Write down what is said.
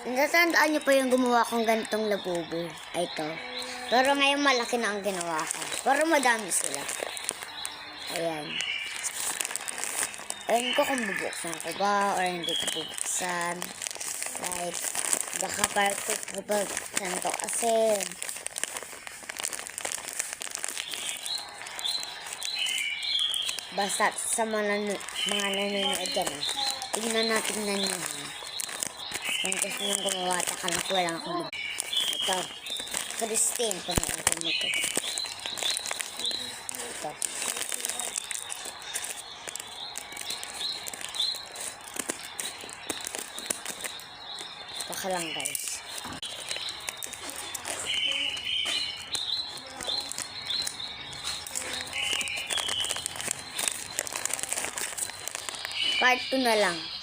Natatandaan niyo pa yung gumawa kong ganitong labubo? Ay, ito. Pero ngayon malaki na ang ginawa ko. Pero madami sila. Ayan. Ayan ko kung bubuksan ko ba or hindi ko bubuksan. Like, baka perfect ko bubuksan to kasi basta sa mga nanonood dyan, tignan nyo. Kung gusto nyo gumawa, takalak walang akong ito. Christine, panoorin mo ito. Ito. Baka lang guys. Part 2 na lang.